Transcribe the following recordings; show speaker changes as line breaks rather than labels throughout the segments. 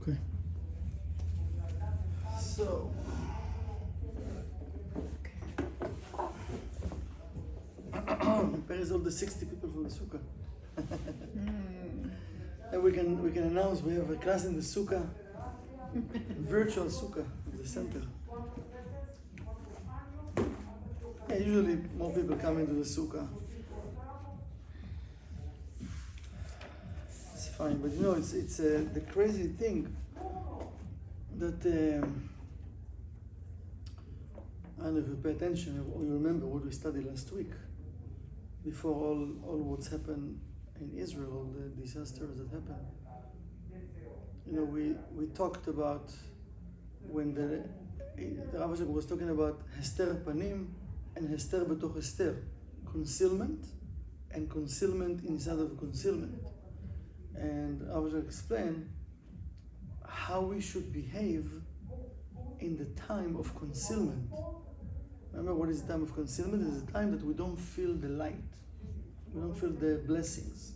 Okay. So, where is all the 60 people from the sukkah? And we can announce we have a class in the sukkah, virtual sukkah at the center. Yeah, usually more people come into the sukkah. It's fine, but you know, it's the crazy thing that I don't know if you pay attention or you remember what we studied last week, before all what's happened in Israel, all the disasters that happened. You know, we talked about when the Rav was talking about Hester Panim and Hester betoch Hester, concealment and concealment inside of concealment. And Rav explained how we should behave in the time of concealment. Remember, what is the time of concealment? It is the time that we don't feel the light. We don't feel the blessings.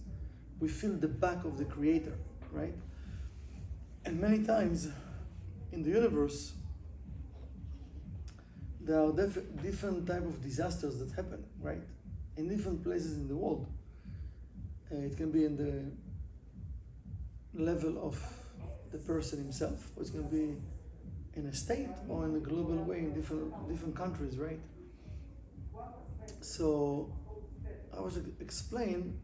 We feel the back of the Creator, right? And many times in the universe, there are different type of disasters that happen, right? In different places in the world. It can be in the level of the person himself, or it's going to be in a state or in a global way in different countries, right? So I was explain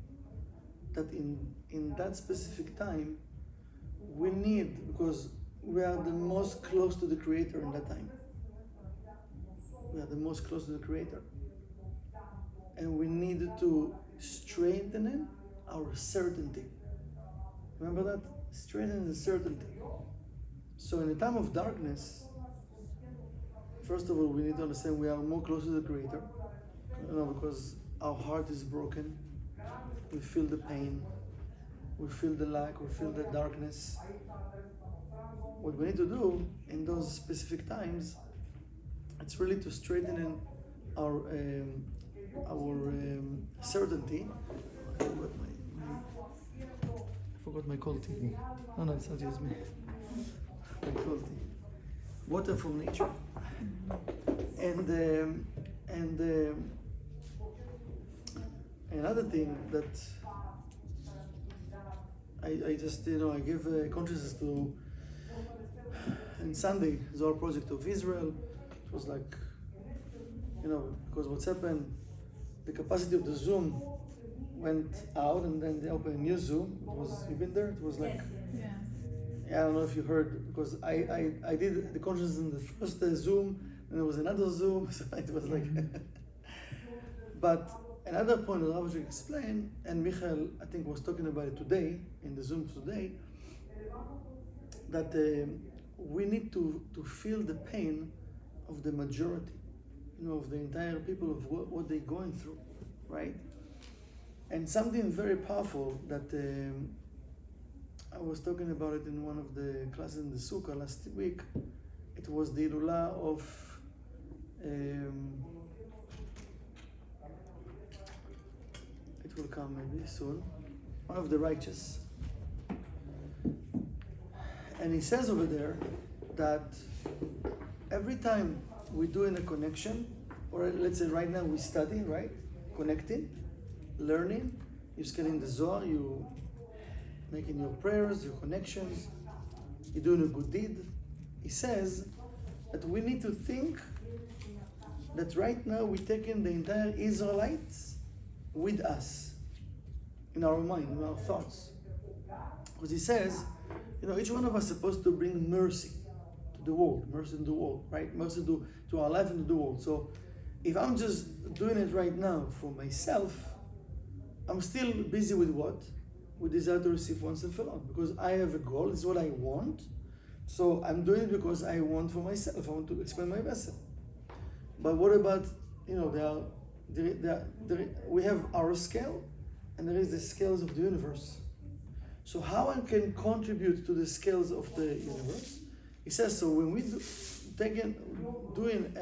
that in that specific time we need, because we are the most close to the Creator in that time. We are the most close to the Creator, and we need to strengthen our certainty. Remember that? Strengthen the certainty. So in a time of darkness, first of all, we need to understand we are more close to the Creator, you know, because our heart is broken. We feel the pain. We feel the lack. We feel the darkness. What we need to do in those specific times, it's really to strengthen our certainty. I forgot my cold tea. No, it's not just me. Water from nature, and another thing that I just I give consciousness to. And Sunday is our project of Israel. It was like, because what's happened, the capacity of the Zoom went out, and then they opened a new Zoom. You been there? It was like.
Yeah.
I don't know if you heard, because I did the consciousness in the first Zoom, and there was another Zoom, so it was like. But another point that I was going to explain, and Michael, I think, was talking about it today, in the Zoom today, that we need to feel the pain of the majority, of the entire people, of what they're going through, right? And something very powerful that I was talking about it in one of the classes in the Sukkah last week. It was the Ilula of it will come maybe soon, one of the righteous. And he says over there that every time we do in a connection, or let's say right now we study, right? Connecting, learning, you're scanning the Zohar, you making your prayers, your connections, you're doing a good deed. He says that we need to think that right now we're taking the entire Israelites with us, in our mind, in our thoughts. Because he says, each one of us is supposed to bring mercy to the world, mercy in the world, right? Mercy to our life and to the world. So if I'm just doing it right now for myself, I'm still busy with what? We desire to receive oneself alone, because I have a goal. This is what I want, so I'm doing it because I want for myself. I want to expand my vessel. But what about we have our scale, and there is the scales of the universe. So how I can contribute to the scales of the universe? He says, so when we doing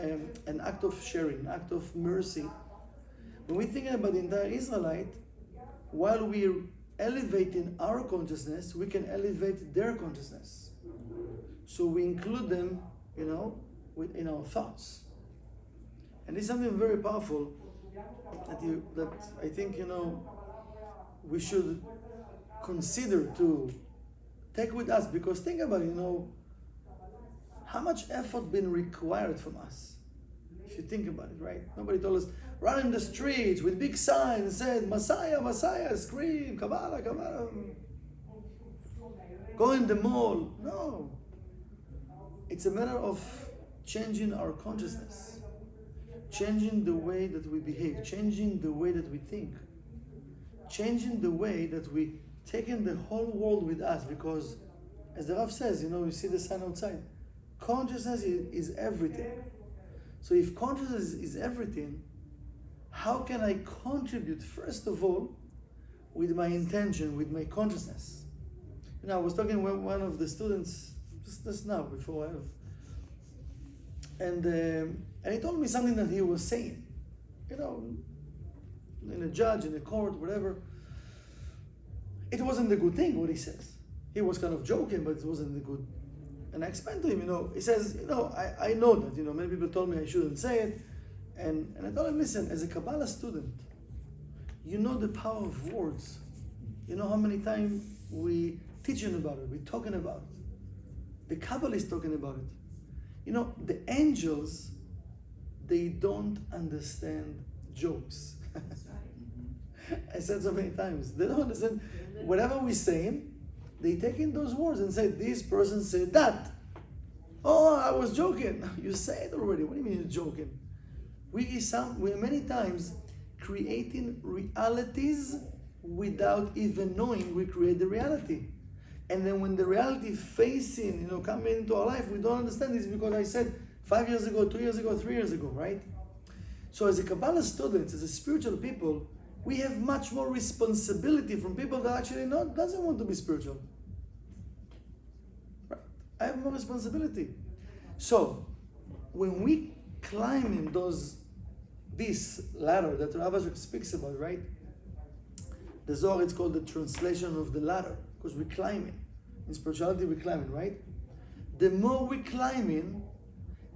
an act of sharing, an act of mercy, when we're thinking about the entire Israelite, while we're elevating our consciousness, we can elevate their consciousness. So we include them, in our thoughts. And it's something very powerful that I think, we should consider to take with us, because think about it, how much effort been required from us. If you think about it, right? Nobody told us, run in the streets with big signs and said, Messiah, Messiah, scream, Kabbalah, Kabbalah. Go in the mall. No. It's a matter of changing our consciousness, changing the way that we behave, changing the way that we think, changing the way that we taking the whole world with us. Because, as the Rav says, you see the sign outside, consciousness is everything. So if consciousness is everything, how can I contribute, first of all, with my intention, with my consciousness? I was talking with one of the students just now, before I have, and he told me something that he was saying, in a judge, in a court, whatever. It wasn't a good thing what he says. He was kind of joking, but it wasn't a good. And I explained to him, he says, I know that, many people told me I shouldn't say it. And I told him, listen, as a Kabbalah student, you know the power of words. You know how many times we teaching about it, we're talking about it. The Kabbalah is talking about it. The angels, they don't understand jokes. I said so many times, they don't understand. Whatever we're saying, they take in those words and say, this person said that. Oh, I was joking. You say it already. What do you mean you're joking? We're many times creating realities without even knowing we create the reality. And then when the reality facing, coming into our life, we don't understand this, because I said 5 years ago, 2 years ago, 3 years ago, right? So as a Kabbalah student, as a spiritual people, we have much more responsibility from people that actually doesn't want to be spiritual. Right? I have more responsibility. So when we climb in this ladder that Rav Asher speaks about, right? The Zohar, it's called the translation of the ladder, because we're climbing. In spirituality, we're climbing, right? The more we climb in,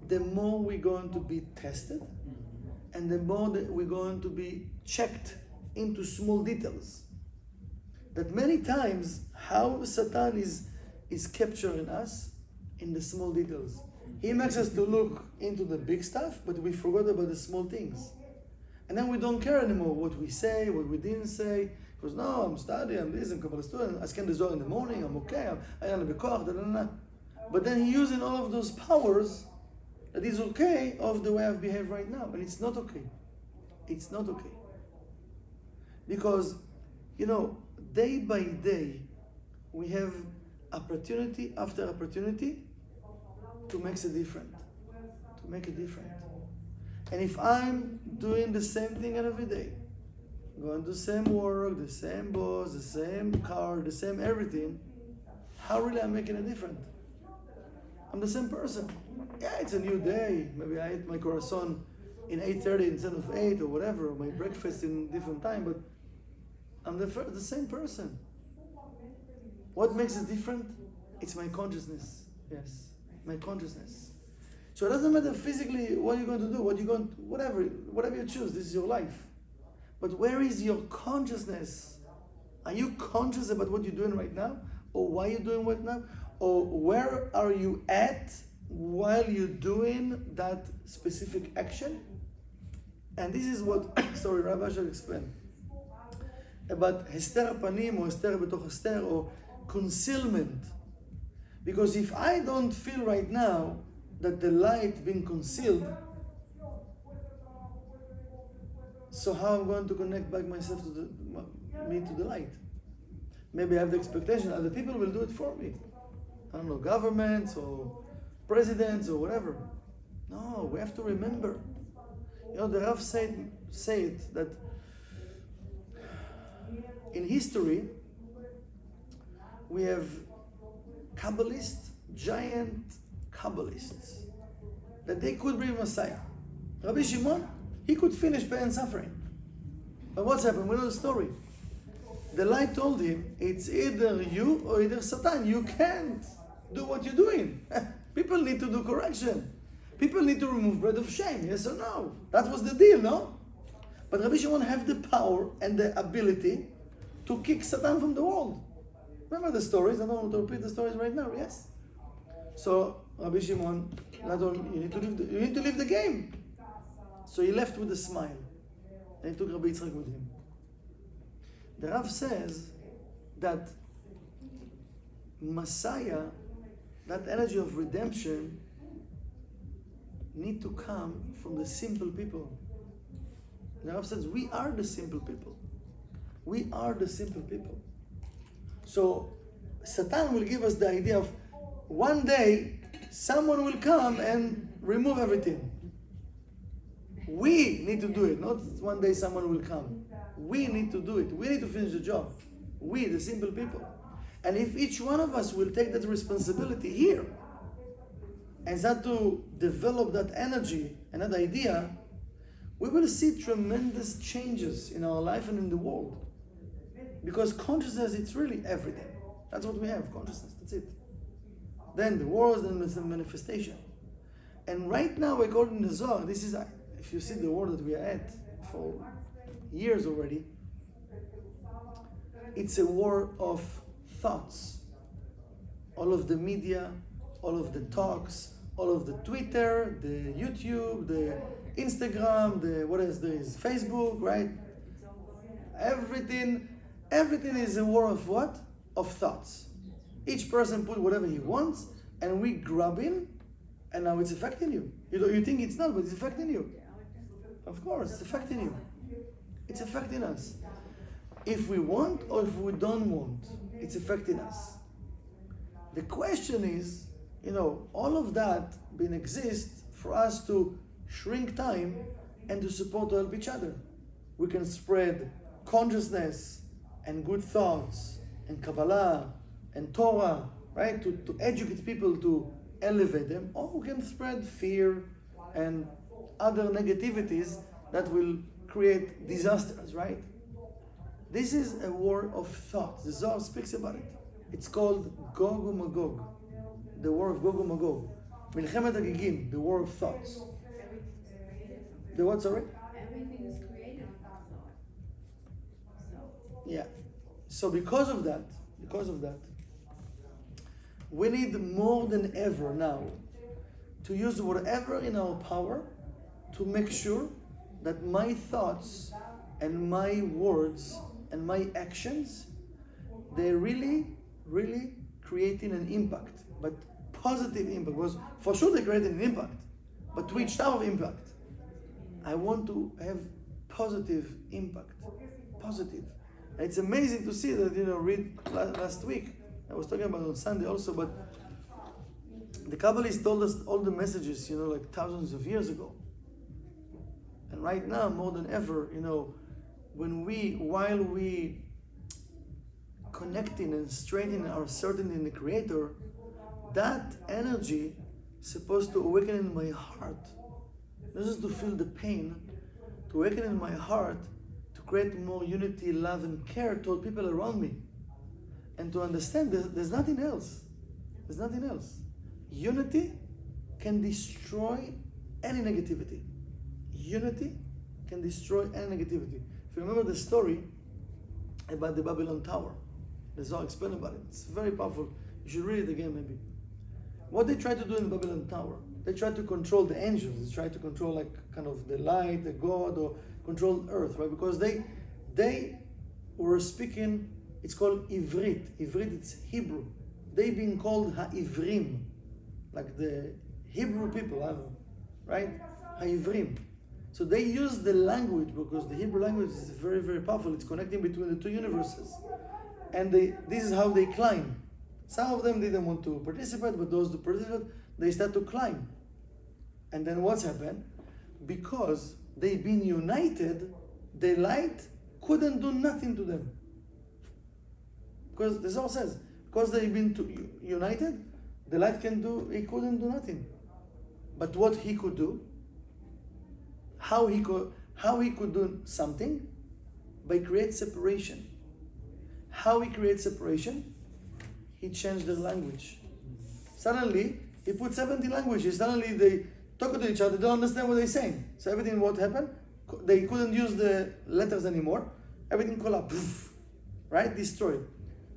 the more we're going to be tested, and the more that we're going to be checked into small details. That many times, how Satan is capturing us in the small details. He makes us to look into the big stuff, but we forgot about the small things. And then we don't care anymore what we say, what we didn't say. Because no, I'm studying, I'm this, I'm Kabbalah student, I scan the Zohar in the morning, I'm okay, I am a bekoch, da da da. But then he's using all of those powers that is okay of the way I've behaved right now. And it's not okay. It's not okay. Because, day by day, we have opportunity after opportunity to make a difference. To make a difference. And if I'm doing the same thing every day, going to the same work, the same boss, the same car, the same everything, how really I'm making a difference? I'm the same person. Yeah, it's a new day. Maybe I ate my croissant in 8:30 instead of 8 or whatever, or my breakfast in different time, but I'm the same person. What makes it different? It's my consciousness. Yes, my consciousness. So it doesn't matter physically what you're going to do, whatever you choose, this is your life. But where is your consciousness? Are you conscious about what you're doing right now? Or why you're doing what now? Or where are you at while you're doing that specific action? And this is what, Rav Asher explained about Hester Panim, or Hester Betoch Hester, or concealment. Because if I don't feel right now that the light being concealed, so how am I going to connect back myself to me to the light? Maybe I have the expectation other people will do it for me. I don't know, governments or presidents or whatever. No, we have to remember. The Rav said that in history we have Kabbalists, giant Kabbalists, that they could bring Messiah. Rabbi Shimon, he could finish pain and suffering. But what's happened? We know the story. The light told him, it's either you or either Satan. You can't do what you're doing. People need to do correction. People need to remove bread of shame, yes or no? That was the deal, no? But Rabbi Shimon have the power and the ability to kick Satan from the world. Remember the stories? I don't want to repeat the stories right now, yes? So Rabbi Shimon, not only, you need to leave the game. So he left with a smile. And he took Rabbi Yitzchak with him. The Rav says that Messiah, that energy of redemption, need to come from the simple people. The Rav says we are the simple people. We are the simple people. So Satan will give us the idea of one day someone will come and remove everything. We need to do it, not one day someone will come. We need to do it. We need to finish the job. We, the simple people. And if each one of us will take that responsibility here and start to develop that energy and that idea, we will see tremendous changes in our life and in the world. Because consciousness, it's really everything. That's what we have, consciousness, that's it. Then the world and the manifestation. And right now, according to the Zohar, this is, if you see the world that we are at for years already, it's a war of thoughts. All of the media, all of the talks, all of the Twitter, the YouTube, the Instagram, the what else there is, Facebook, right? Everything is a war of what? Of thoughts. Each person put whatever he wants, and we grab in, and now it's affecting you. You think it's not, but it's affecting you. Of course, it's affecting you. It's affecting us. If we want or if we don't want, it's affecting us. The question is, all of that been exist for us to shrink time and to support to help each other. We can spread consciousness and good thoughts and Kabbalah and Torah, right? To educate people, to elevate them, or we can spread fear and other negativities that will create disasters, right? This is a war of thoughts. The Zohar speaks about it. It's called Gog uMagog, the war of Gog uMagog. Milchemet Hagigim, the war of thoughts. The what, sorry?
Everything is created from thought. So.
Yeah. So because of that, we need more than ever now to use whatever in our power to make sure that my thoughts and my words and my actions, they're really, really creating an impact, but positive impact. Because for sure they're creating an impact, but which type of impact? I want to have positive impact, positive. And it's amazing to see that, read last week, I was talking about it on Sunday also, but the Kabbalists told us all the messages, like thousands of years ago. And right now, more than ever, while we connecting and strengthening our certainty in the Creator, that energy is supposed to awaken in my heart. Not just to feel the pain, to awaken in my heart, to create more unity, love, and care toward people around me. And to understand there's nothing else. There's nothing else. Unity can destroy any negativity. Unity can destroy any negativity. If you remember the story about the Babylon Tower, the Zohar explained about it. It's very powerful. You should read it again maybe. What they tried to do in the Babylon Tower, they tried to control the angels. They tried to control like kind of the light, the God, or control earth, right? Because they were speaking, it's called Ivrit. Ivrit, it's Hebrew. They being called Ha-Ivrim, like the Hebrew people, right? Ha-Ivrim. So they use the language because the Hebrew language is very, very powerful. It's connecting between the two universes. And this is how they climb. Some of them didn't want to participate, but those who participate, they start to climb. And then what's happened? Because they've been united, the light couldn't do nothing to them. Because the Zohar says, because they've been united, the light he couldn't do nothing. But what he could do, how he could do something? By create separation. How he creates separation? He changed their language. Suddenly, he put 70 languages. Suddenly, they talk to each other. They don't understand what they're saying. So everything what happened, they couldn't use the letters anymore. Everything collapsed, right? Destroyed.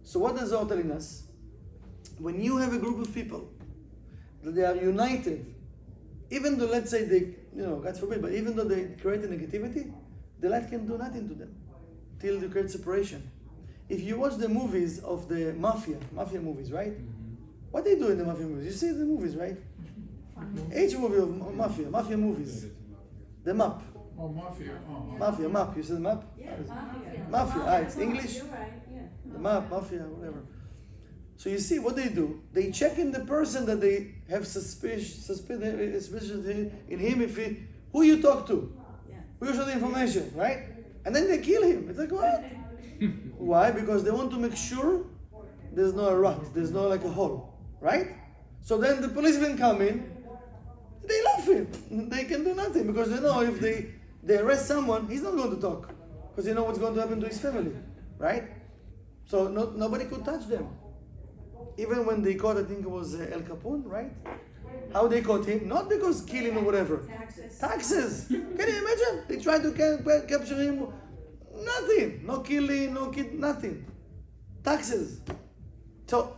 So what is Zohar telling us? When you have a group of people that they are united, even though let's say they, God forbid, but even though they create a negativity, the light can do nothing to them till you create separation. If you watch the movies of the mafia movies, right? What they do in the mafia movies? You see the movies, right? Each movie of mafia movies. The map.
Oh, mafia. Oh.
Map. You see the map?
Yeah, mafia.
Mafia. It's English.
You're right, yeah.
The map, mafia, whatever. So you see what they do. They check in the person that they have suspicion in him. Who you talk to,
Yeah.
who you show the information, right? And then they kill him. It's like what? Why? Because they want to make sure there's no rut, there's no like a hole, right? So then the policemen come in. They love him. They can do nothing because they know if they arrest someone, he's not going to talk because you know what's going to happen to his family, right? So nobody could touch them. Even when they caught, I think it was El Capone, right? How they caught him? Not because killing or whatever. Taxes. Can you imagine? They tried to capture him. Nothing. No killing, no nothing. Taxes. So,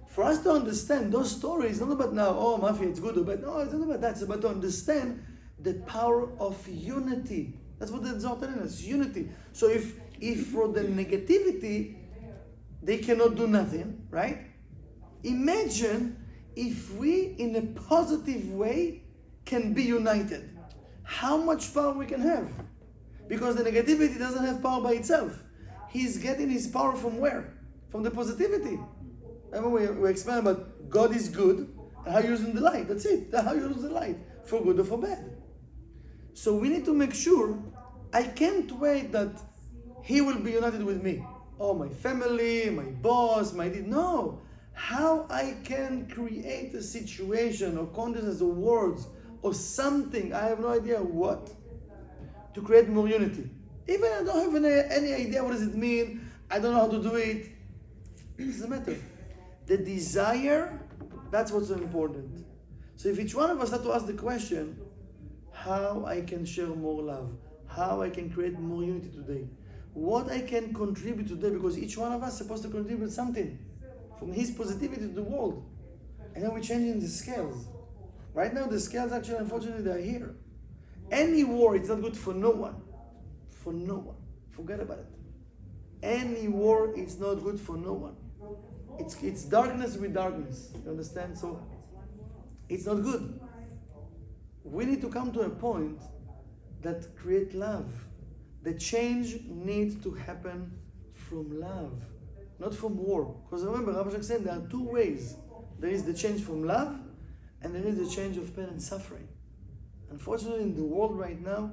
for us to understand those stories, not about now, oh, mafia, it's good or bad. No, it's not about that. It's about to understand the power of unity. That's what the Zohar telling us, unity. So if for the negativity, they cannot do nothing, right? Imagine if we, in a positive way, can be united. How much power we can have? Because the negativity doesn't have power by itself. He's getting his power from where? From the positivity. Remember we explained about God is good, and how you're using the light. That's it. That's how you use the light. For good or for bad. So we need to make sure, I can't wait that he will be united with me. Oh, my family, my boss, no. How I can create a situation or consciousness or words or something, I have no idea what, to create more unity. Even I don't have any idea what does it mean, I don't know how to do it. It doesn't matter. The desire, that's what's so important. So if each one of us had to ask the question, how I can share more love, how I can create more unity today, what I can contribute today, because each one of us is supposed to contribute something from his positivity to the world. And then we're changing the scales. Right now the scales actually, unfortunately, they're here. Any war, it's not good for no one. For no one. Forget about it. Any war, it's not good for no one. It's darkness with darkness. You understand? So it's not good. We need to come to a point that create love. The change needs to happen from love, not from war. Because remember, Rabbi Shach said there are two ways. There is the change from love, and there is the change of pain and suffering. Unfortunately, in the world right now,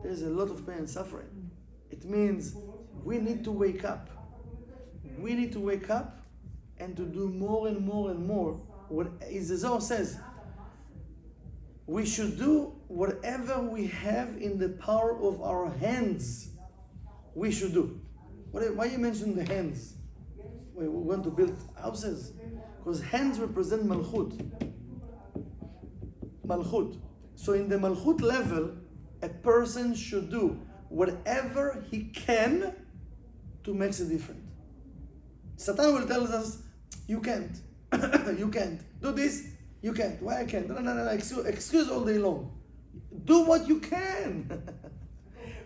there is a lot of pain and suffering. It means we need to wake up. We need to wake up and to do more and more and more. What the Zohar says, we should do whatever we have in the power of our hands. We should do. Why you mention the hands? We want to build houses. Because hands represent Malchut. Malchut. So in the Malchut level, a person should do whatever he can to make a difference. Satan will tell us, you can't. You can't. Do this, you can't. Why I can't? No. Excuse all day long. Do what you can.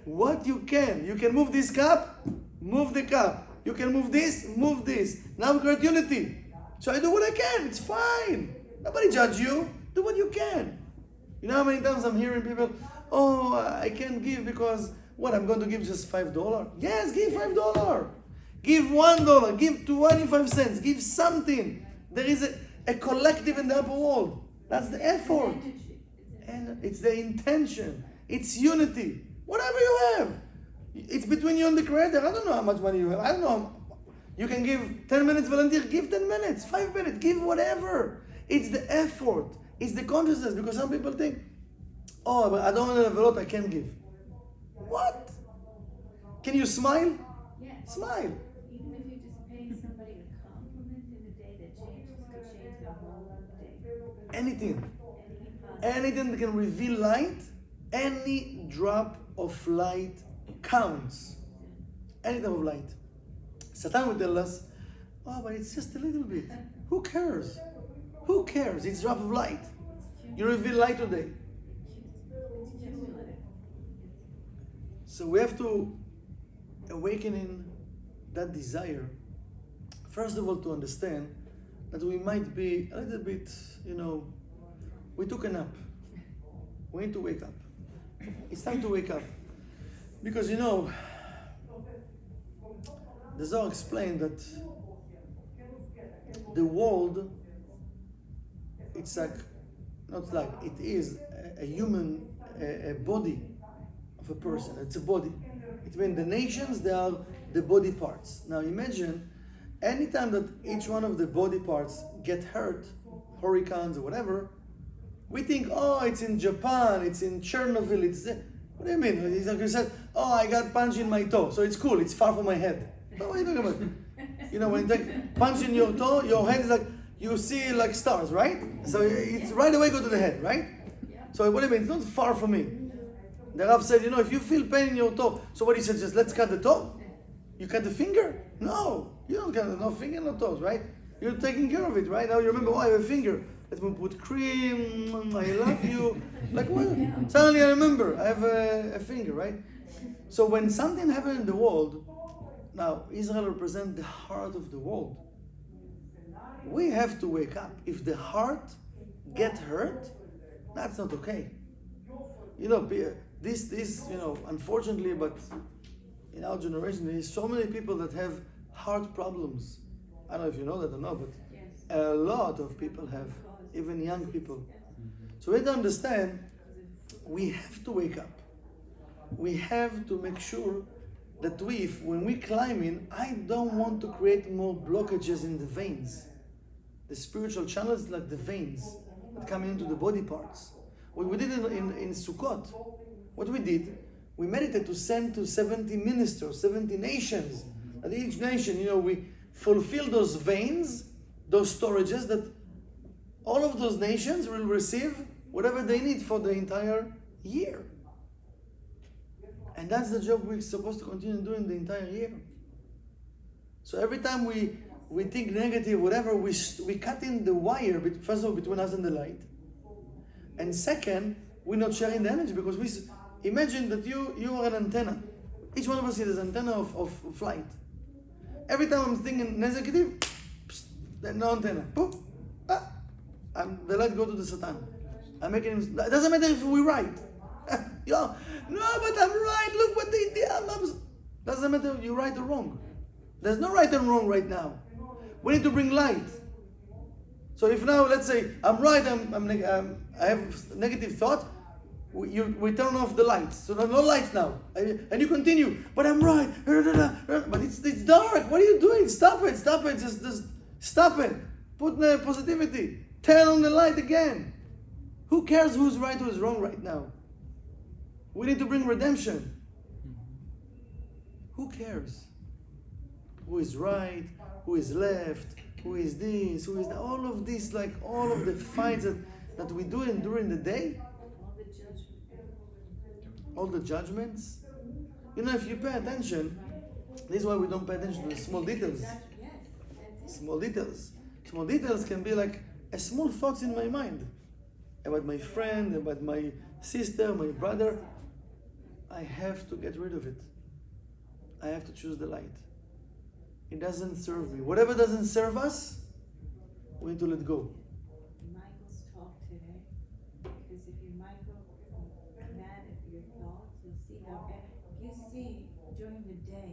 What you can. You can move this cup, move the cup. You can move this, move this. Now we create unity. So I do what I can. It's fine. Nobody judge you. Do what you can. You know how many times I'm hearing people, oh, I can't give because, what, I'm going to give just $5? Yes, give $5. Give $1. Give 25 cents. Give something. There is a collective in the upper world. That's the effort. And it's the intention. It's unity. Whatever you have. It's between you and the Creator. I don't know how much money you have. I don't know. You can give 10 minutes volunteer. Give 10 minutes. 5 minutes. Give whatever. It's the effort. It's the consciousness. Because some people think, oh, but I don't want to have a lot. I can't give. What? Can you smile?
Yes.
Smile.
Even if you're just paying somebody a compliment in a day that could change the whole day.
Anything.
Anything possible.
Anything that can reveal light, any drop of light counts. Any type of light. Satan will tell us, oh, but it's just a little bit. Who cares? Who cares? It's a drop of light. You reveal light today.
It's cumulative.
So we have to awaken in that desire. First of all, to understand that we might be a little bit, we took a nap. We need to wake up. It's time to wake up. Because the Zohar explained that the world, it's like, not like, it is a human, a body of a person. It's a body. It means the nations, they are the body parts. Now imagine, anytime that each one of the body parts get hurt, hurricanes or whatever, we think, oh, it's in Japan, it's in Chernobyl, what do you mean? It's like you said, oh, I got punched in my toe, so it's cool, it's far from my head. What are you talking about? When you take punch in your toe, your head is like, you see like stars, right? So it's right away go to the head, right? So what do you mean? It's not far from me. The Rav said, if you feel pain in your toe, so what he said, just let's cut the toe? You cut the finger? No, you don't cut no finger, no toes, right? You're taking care of it, right? Now you remember, I have a finger. Let me put cream, I love you. Like what? Suddenly I remember, I have a finger, right? So when something happened in the world, now Israel represents the heart of the world. We have to wake up. If the heart get hurt, that's not okay. This unfortunately, but in our generation, there's so many people that have heart problems. I don't know if you know that or not, but a lot of people have, even young people. So we have to understand, we have to wake up. We have to make sure that when we climb in, I don't want to create more blockages in the veins. The spiritual channels like the veins that come into the body parts. What we did in Sukkot, what we did, we meditated to send to 70 ministers, 70 nations. At each nation, we fulfill those veins, those storages, that all of those nations will receive whatever they need for the entire year. And that's the job we're supposed to continue doing the entire year. So every time we think negative, whatever, we cut in the wire, first of all, between us and the light. And second, we're not sharing the energy, because imagine that you are an antenna. Each one of us is an antenna of flight. Every time I'm thinking negative, no antenna. Boop, the light go to the Satan. I'm making him. It doesn't matter if we're right. No, but I'm right. Look what they did. Doesn't matter if you're right or wrong. There's no right and wrong right now. We need to bring light. So if now, let's say, I'm right, I have negative thought, we turn off the lights. So there's no lights now. And you continue, but I'm right. But it's dark. What are you doing? Stop it. Just stop it. Put the positivity. Turn on the light again. Who cares who's right, who's wrong right now? We need to bring redemption. Who cares? Who is right? Who is left? Who is this? Who is that? All of this, like all of the fights that we do during the day. All the judgments. If you pay attention, this is why we don't pay attention to the small details. Small details. Small details can be like a small thoughts in my mind about my friend, about my sister, my brother. I have to get rid of it. I have to choose the light. It doesn't serve me. Whatever doesn't serve us, we need to let go.
Michael's talk today, because if you, Michael, mad at your thoughts, you'll see how, you see during the day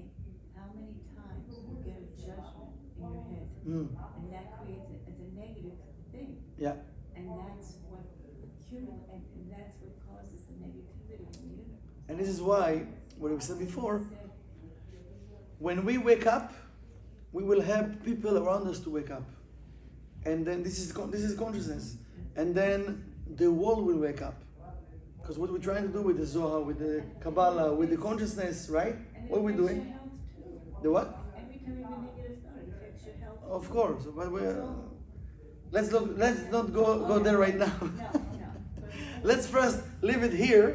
how many times you get a judgment in your head, and that creates it as a negative thing.
Yeah.
And that's what accumulates, and that's what causes the negativity in the universe.
And this is why, what we said before, when we wake up, we will help people around us to wake up. And then this is consciousness. And then the world will wake up. Because what we're trying to do with the Zohar, with the Kabbalah, with the consciousness, right? What are we doing? The what?
Every time you have a negative thought, it affects your health.
Of course. But let's not go there right now.
No.
Let's first leave it here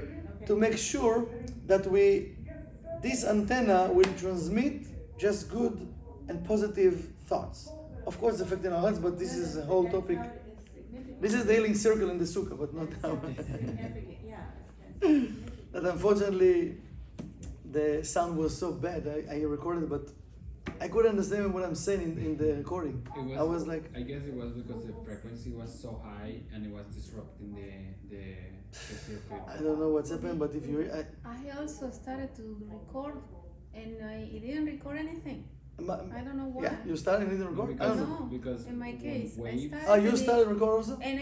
to make sure that this antenna will transmit just good and positive thoughts. Of course, affecting our hearts, but this is a whole topic. This is the healing circle in the sukkah, but not now.
Significant, yeah.
That unfortunately, the sound was so bad. I recorded, but I couldn't understand what I'm saying in the recording. I was like,
I guess it was because the frequency was so high and it was disrupting the circuit.
I don't know what's happened, but if you,
I also started to record and it didn't record anything. I don't know why.
yeah, you started and didn't record. I don't know.
No,
Because
in my case, I
waves-
started.
Oh, you
and
started record also?
And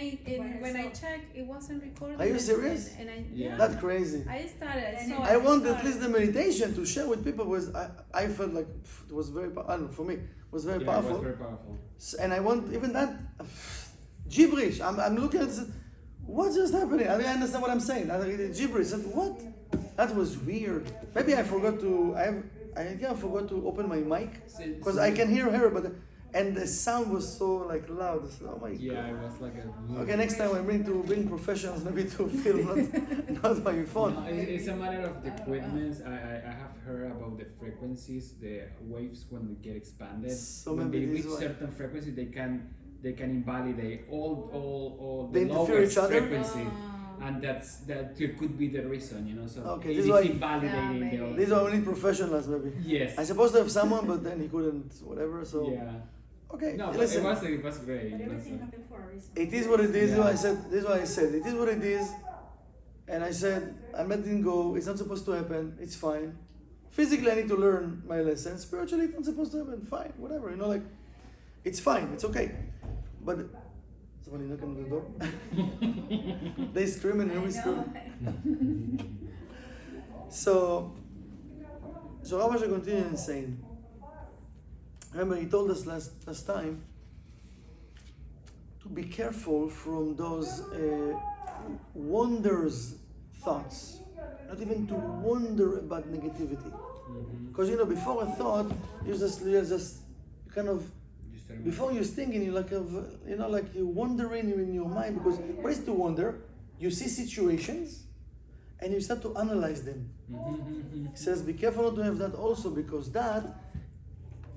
when I checked, it wasn't recording.
Are you serious?
And I,
Yeah.
That's crazy.
I started. So
I want at least the meditation to share with people. I felt like it was very I don't know, for me it was very
yeah,
powerful.
it was very powerful.
And I want even that gibberish. I'm looking at this. What's just happening? I didn't understand what I'm saying. Gibberish. What? That was weird. Maybe I forgot to. I forgot to open my mic because I can hear her, but and the sound was so like loud. So, oh my
Yeah,
god.
it was like a.
Okay, next time I bring professionals maybe to film, not my phone.
No, it's a matter of the equipment. I have heard about the frequencies, the waves when they get expanded.
So
when
maybe
they
this
reach
one-
certain frequency, they can invalidate all
They
the
interfere
lowest
each other?
frequency, and that could be the reason, you know. So
Okay,
it
this
is
is why-
invalidating
Yeah,
the
maybe.
other.
These are only professionals maybe.
Yes.
I supposed to have someone, but then he couldn't, whatever. So
Yeah.
okay,
No, but
listen.
it was great.
But
You know,
everything
so.
happened for a reason.
It is what it is.
Yeah.
This is what I said. It is what it is. And I said, I'm letting go. It's not supposed to happen. It's fine. Physically, I need to learn my lesson. Spiritually, it's not supposed to happen. Fine, whatever. You know, like, it's fine. It's okay. But somebody knocking on the door. They screaming and we scream. So Rabbi Moshe continued saying, remember he told us last time to be careful from those wonders thoughts, not even to wonder about negativity. Because before a thought, you just kind of before you're thinking, you like like you're wondering in your mind. Because what is to wonder? You see situations, and you start to analyze them. He says, be careful not to have that also, because that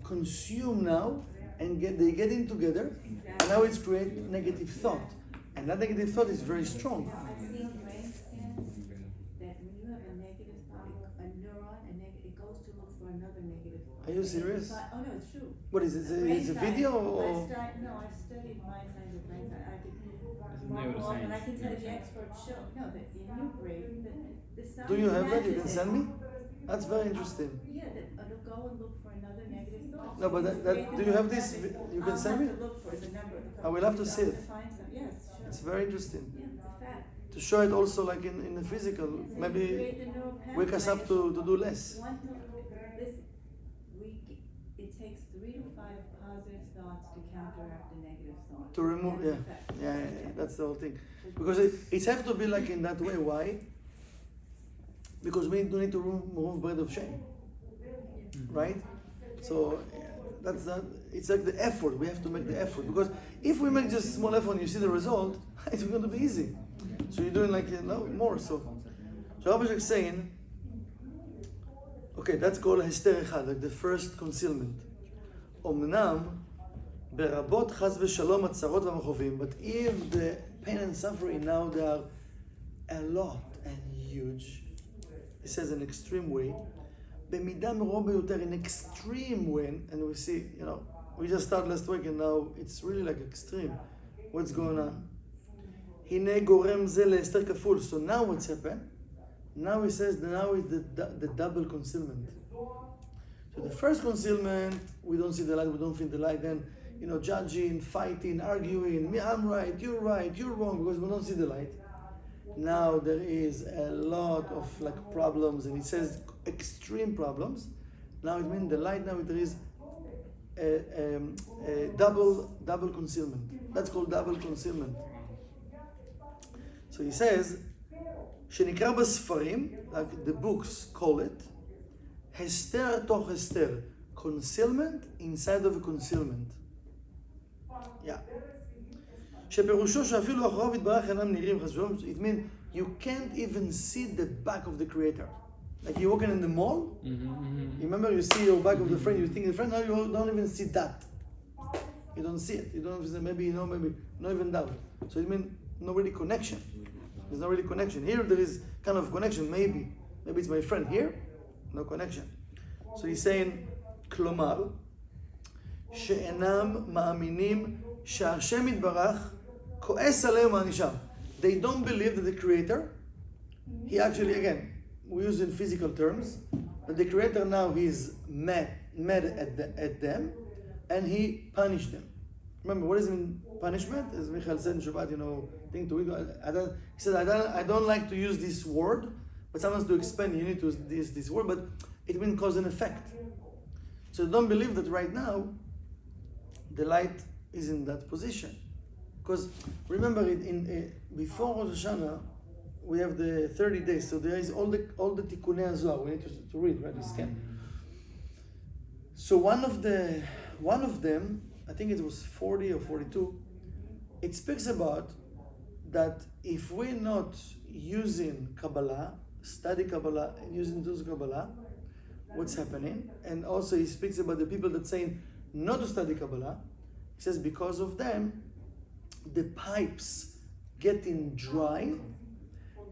consume now and they get in together, and now it's create negative thought, and that negative thought is very strong.
I've seen brain scans that when you have a negative thought, a neuron, it goes to look for another negative thought.
Are you serious?
Oh no, it's true.
What is it?
Brain
Is it a
science.
video or?
I've studied mind science and brain science.
neuroscience.
And I can tell you the experts show, no, that in your brain, the science
Do you have that? You can
matches it.
send me. That's very interesting.
Yeah, it'll go and look for another negative thought.
No, but do you have this? You can send me.
I'll have to look for the number.
I will have to see it.
Find some. Yes, sure.
It's very interesting
Yeah, it's a fact.
to show it also like in the physical. Maybe
Create the neural
wake us up
pathways.
to do less.
Listen, it takes 3 to 5 positive thoughts to counteract the negative thought.
To remove,
That's
yeah,
a fact.
yeah, that's the whole thing. Because it have to be like in that way. Why? Because we do need to remove bread of shame, right? So that's that. It's like the effort. We have to make the effort, because if we make just small effort and you see the result, it's going to be easy. So you're doing like more. So Rabbi is saying, okay, that's called hester echad, like the first concealment. Omnam ברבות חס ושלום הצרות והמכאובים, but if the pain and suffering now they are a lot and huge, it says in extreme way, במידה מרובה יותר, in extreme way, and we see, we just started last week and now it's really like extreme. What's going on? הנה גורם זה להסתר כפול. So now what's happened? Now he says that now is the double concealment. So the first concealment, we don't see the light, we don't feel the light, then judging, fighting, arguing, me, I'm right, you're wrong, because we don't see the light. Now there is a lot of problems, and it says extreme problems. Now it means the light, now there is a double concealment. That's called double concealment. So he says, שנקרא בספרים, like the books call it, הסתר תוך הסתר, concealment inside of a concealment. Yeah. שפירושו שאפילו אחריו יתברך אינם נראים חס ושלום. It means you can't even see the back of the creator. Like you're walking in the mall, remember you see your back of the friend, you think the friend, now you don't even see that. You don't see it. You don't even, maybe not even that. So it means no really connection. There's no really connection. Here there is kind of connection, maybe it's my friend. Here, no connection. So he's saying, כלומר, שאינם מאמינים שהשם יתברך כועס עליהם מענישם. They don't believe that the creator, he actually, again, we use in physical terms, that the creator now he's mad at them, and he punished them. Remember, what is in punishment? As Michael said in Shabbat, thing to he said, I don't like to use this word, but sometimes to explain, you need to use this word, but it means cause and effect. So don't believe that right now, the light is in that position. Because remember, before Rosh Hashanah, we have the 30 days, so there is all the Tikkunei Zohar we need to read, right? We scan. So one of them, I think it was 40 or 42, it speaks about that if we're not using Kabbalah, study Kabbalah, and using those Kabbalah, what's happening? And also he speaks about the people that saying not to study Kabbalah. He says because of them, the pipes getting dry,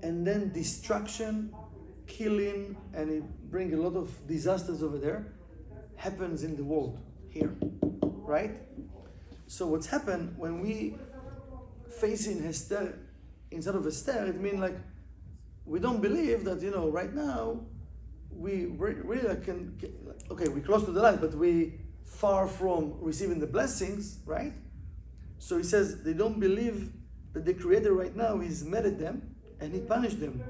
and then destruction, killing, and it brings a lot of disasters over there, happens in the world here, right? So what's happened when we facing Hester instead of Esther, it means like we don't believe that right now we really can okay, we close to the light, but we far from receiving the blessings, right? So he says they don't believe that the Creator right now is mad at them and he punished them.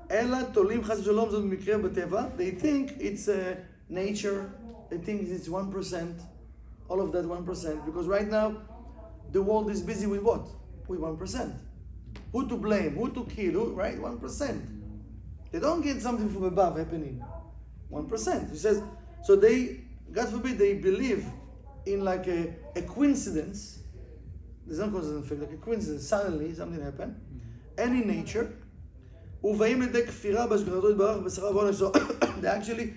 אלא תולים חס ושלום זאת במקרה בטבע. They think it's nature. They think it's 1%. All of that 1%. Because right now, the world is busy with what? With 1%. Who to blame? Who to kill? Who, right? 1%. They don't get something from above happening. 1%. He says, so they, God forbid, they believe in like a coincidence. There's no cause and effect, like a coincidence. Suddenly, something happened. Any nature. ובאים לידי כפירה בהשגחתו יתברך בשכר ועונש. So they actually,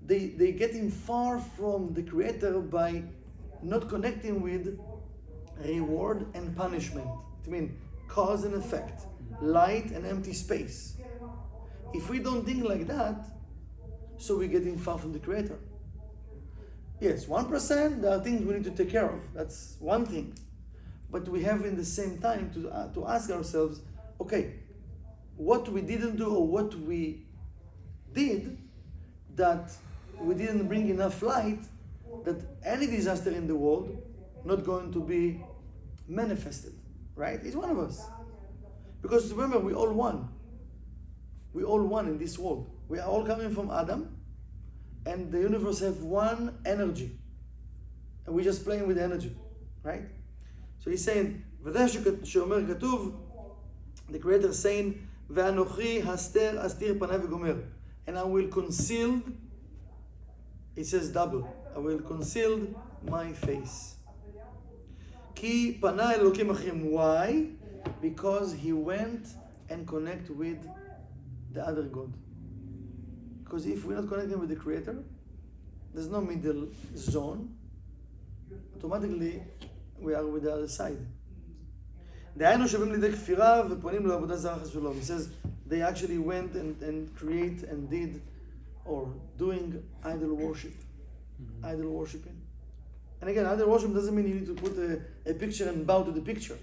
they getting far from the Creator by not connecting with reward and punishment. It means cause and effect, light and empty space. If we don't think like that, so we're getting far from the Creator. Yes, 1%, there are things we need to take care of. That's one thing. But we have in the same time to ask ourselves, okay, what we didn't do or what we did that we didn't bring enough light that any disaster in the world not going to be manifested, right? Each one of us. Because remember, we all one. We all one in this world. We are all coming from Adam, and the universe have one energy. And we're just playing with the energy, right? So he's saying, שאומר כתוב, the Creator saying, ואנוכי הסתר אסתיר פניי וגומר. And I will conceal, it says double, I will conceal my face. כי פנה אלוקים אחרים. Why? Because he went and connect with the other God. Because if we're not connecting with the Creator, there's no middle zone. Automatically, we are with the other side. דהיינו שבאים לידי כפירה ופונים לעבודה זרה חס ושלום. He says they actually went and create and did or doing idol worship. Idol worshiping. And again, idol worship doesn't mean you need to put a picture and bow to the picture.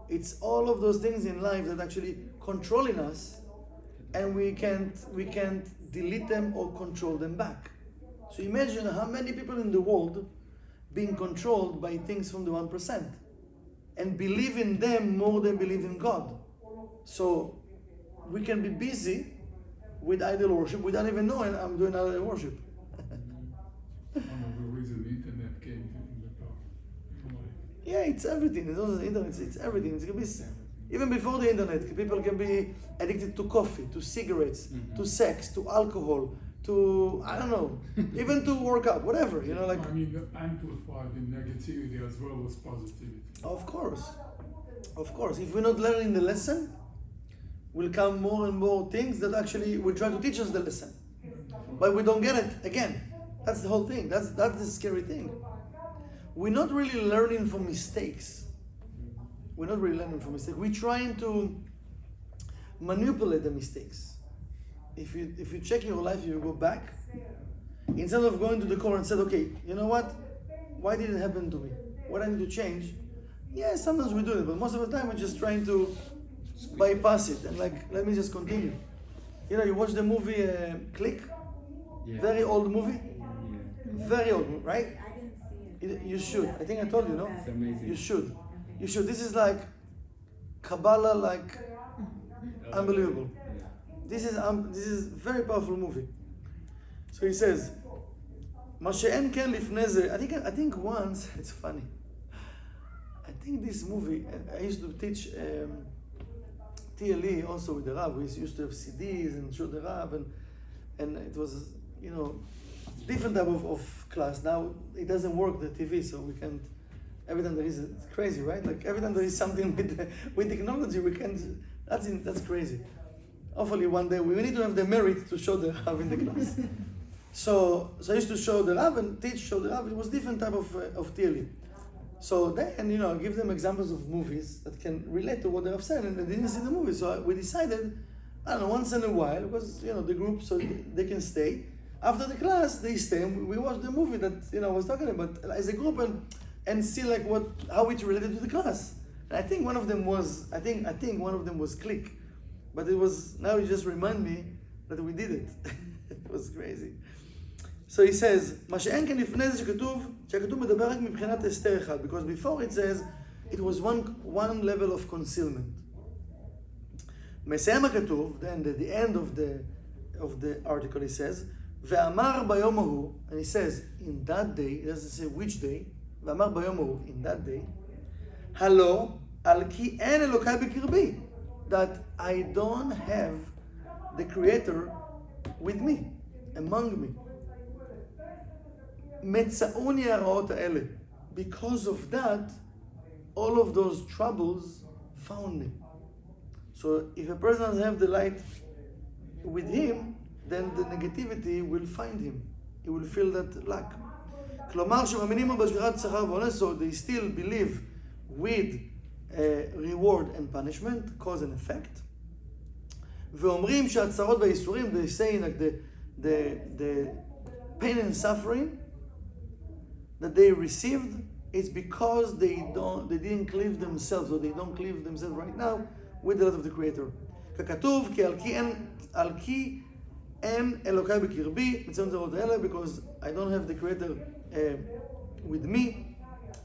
It's all of those things in life that actually controlling us, and we can't delete them or control them back. So imagine how many people in the world being controlled by things from the 1%. And believe in them more than believe in God. So we can be busy with idol worship without even knowing I'm doing idol worship.
One of the reasons the internet came in the top.
Yeah, it's everything. It's also the internet. It's everything. It can be, even before the internet, people can be addicted to coffee, to cigarettes, to sex, to alcohol, to, I don't know, even to work out, whatever,
I mean, the amplified the negativity as well as positivity.
Of course. Of course, if we're not learning the lesson, will come more and more things that actually will try to teach us the lesson. But we don't get it again. That's the whole thing. That's the scary thing. We're not really learning from mistakes. We're not really learning from mistakes. We're trying to manipulate the mistakes. If you check your life, you go back, instead of going to the core and said, okay, you know what? Why did it happen to me? What I need to change? Yeah, sometimes we do it, but most of the time we're just trying to bypass it and let me just continue. You know, you watch the movie Click,
Yeah.
very old movie,
Yeah.
very old, right?
I didn't see it.
You should. I think I told you, no?
It's amazing.
You should.
Okay.
You should. This is like Kabbalah, like unbelievable.
Yeah.
This is very powerful movie. So he says, מה שאין כן לפני זה, I think once, it's funny. I think this movie, I used to teach TLE also with the Rav. We used to have CDs and show the Rav, and it was, you know, different type of class. Now it doesn't work, the TV, so we can't, every time there is, it's crazy, right? Like every time there is something with technology, we can't, that's crazy. Hopefully one day we need to have the merit to show the Rav in the class. So I used to show the Rav and show the Rav. It was different type of TLE. So then, you know, give them examples of movies that can relate to what the Rav said, and they didn't see the movie. So we decided, I don't know, once in a while, because, you know, the group, so they can stay. After the class, they stay, and we watch the movie that, you know, I was talking about as a group, and see like how it related to the class. And I think one of them was, I think one of them was Click. But it was, now you just remind me that we did it. It was crazy. So he says, מה שאין כן לפני זה שהכתוב מדבר רק מבחינת הסתר אחד, because before it says, it was one level of concealment. מסיים הכתוב, then at the end of the article he says, ואמר ביום ההוא, and he says, in that day, it doesn't say which day, ואמר ביום ההוא, in that day, הלא, על כי אין אלוקי בקרבי, that I don't have the Creator with me, among me. מצאוני הרעות האלה. Because of that, all of those troubles found me. So if a person doesn't have the light with him, then the negativity will find him. He will feel that lack. כלומר שמאמינים בהשגחת שכר ועונש, so they still believe with reward and punishment, cause and effect. ואומרים שהצרות והייסורים, they say like the pain and suffering that they received, it's because they didn't cleave themselves, or they don't cleave themselves right now with the light of the Creator. ככתוב, כי על כי אין אלוקי בקרבי, מצוין זרות האלה, because I don't have the Creator with me.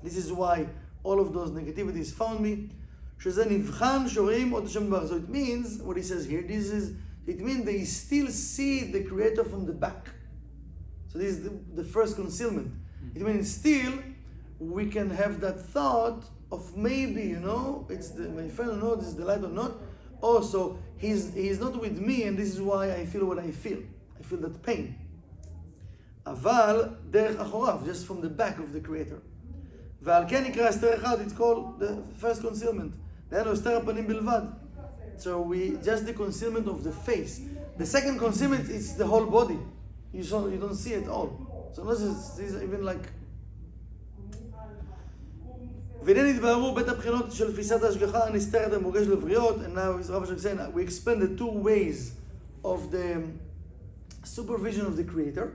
This is why all of those negativities found me. שזה נבחן שרואים עוד השם דבר. So it means, what he says here, it means they still see the Creator from the back. So this is the first concealment. It means still we can have that thought of maybe, you know, it's my friend or not, this is the light or not. Also, he's not with me, and this is why I feel what I feel. I feel that pain. אבל דרך אחוריו, just from the back of the Creator. ועל כן נקרא הסתר אחד, it's called the first concealment. דהיינו הסתר הפנים בלבד. So just the concealment of the face. The second concealment is the whole body. You don't see it all. So this is even like... והנה נתבהרו בית הבחינות של תפיסת ההשגחה הנסתרת המורגשת לבריות, and now Rav Ashok saying we explain the two ways of the supervision of the Creator,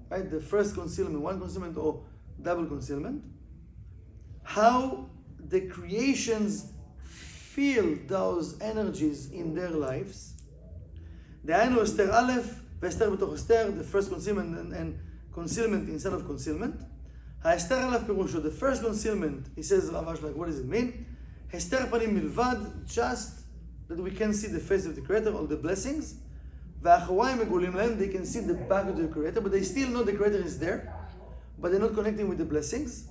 right? The first concealment, one concealment or double concealment. How the creations feel those energies in their lives. דהיינו הסתר א' והסתר בתוך הסתר, the first concealment and concealment instead of concealment. ההסתר עליו פירושו, the first concealment, he says, Rav Ashok, what does it mean? הסתר פנים מלבד, just that we can see the face of the Creator, all the blessings. והאחוריים מגולים להם, they can see the back of the Creator, but they still know the Creator is there, but they're not connecting with the blessings.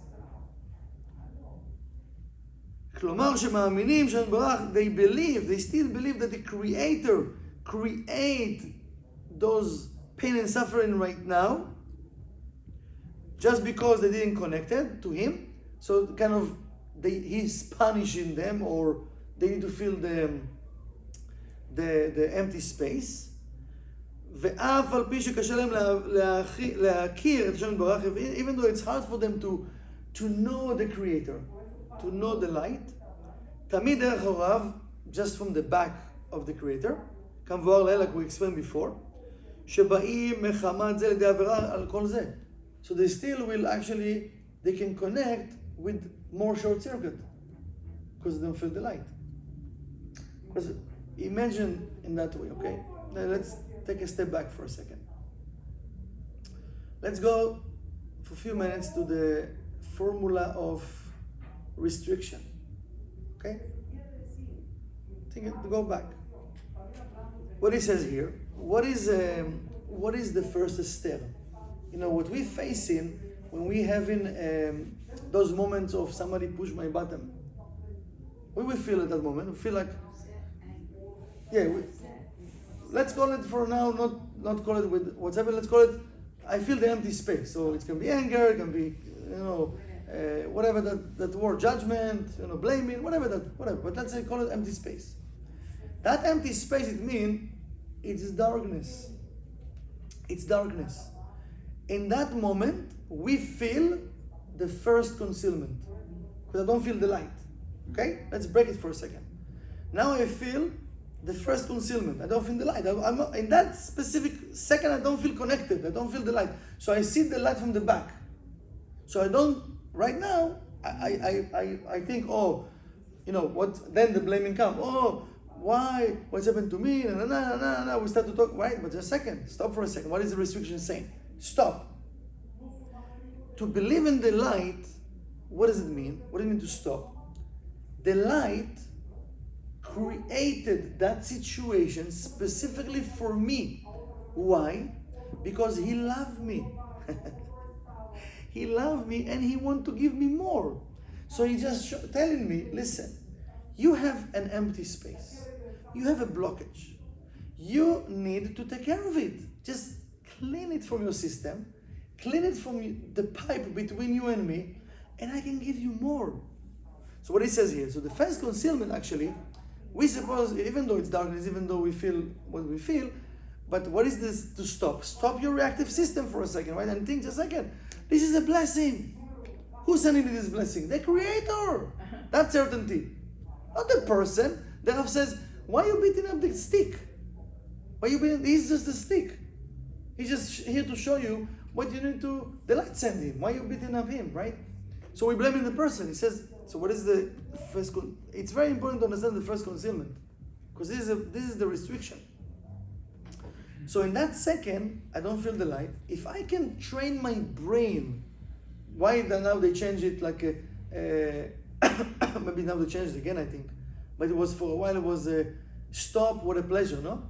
כלומר שמאמינים שנברך, they still believe that the Creator create those pain and suffering right now, just because they didn't connect it to Him. So kind of he's punishing them, or they need to feel the empty space. ואף על פי שקשה להם להכיר את השם יתברך, even though it's hard for them to know the creator, to know the light, תמיד דרך הוריו, just from the back of the creator, כמבואר לעיל, like we explained before, שבאים מחמת זה לידי עבירה על כל זה. So they still will actually, they can connect with more short circuit, because they don't feel the light. Because imagine in that way, okay? Now let's take a step back for a second. Let's go for a few minutes to the formula of restriction. Okay? Go back. What he says here, what is the first step? You know, what we facing when we having those moments of somebody push my button. What we feel at that moment? We feel like, yeah, let's call it for now, not call it with whatever, let's call it, I feel the empty space. So it can be anger, it can be, whatever that word, judgment, blaming, whatever. But let's say call it empty space. That empty space, it means it's darkness. It's darkness. In that moment, we feel the first concealment. Because I don't feel the light. Okay? Let's break it for a second. Now I feel the first concealment. I don't feel the light. I'm not, in that specific second, I don't feel connected. I don't feel the light. So I see the light from the back. So I don't, right now, I think, what, then the blaming comes. Oh, why? What's happened to me? We start to talk, right? But just a second, stop for a second. What is the restriction saying? Stop. To believe in the light, what does it mean? What does it mean to stop? The light created that situation specifically for me. Why? Because he loved me. He loved me and he wants to give me more. So he just telling me, listen, you have an empty space. You have a blockage. You need to take care of it. Just clean it from your system. Clean it from the pipe between you and me, and I can give you more. So what he says here, so the first concealment actually, we suppose, even though it's darkness, even though we feel what we feel, but what is this to stop? Stop your reactive system for a second, right? And think just a second, this is a blessing. Who's sending me this blessing? The Creator. That's certainty. Not the person. The Rav says, why are you beating up the stick? Why you beating? He's just a stick. He's just here to show you what you need to, the light send him. Why are you beating up him, right? So we blaming the person. He says, so what is the first, it's very important to understand the first concealment. Because this is the restriction. So in that second, I don't feel the light. If I can train my brain, why now they change it like maybe now they changed it again, I think. But it was for a while, it was stop, what a pleasure, no?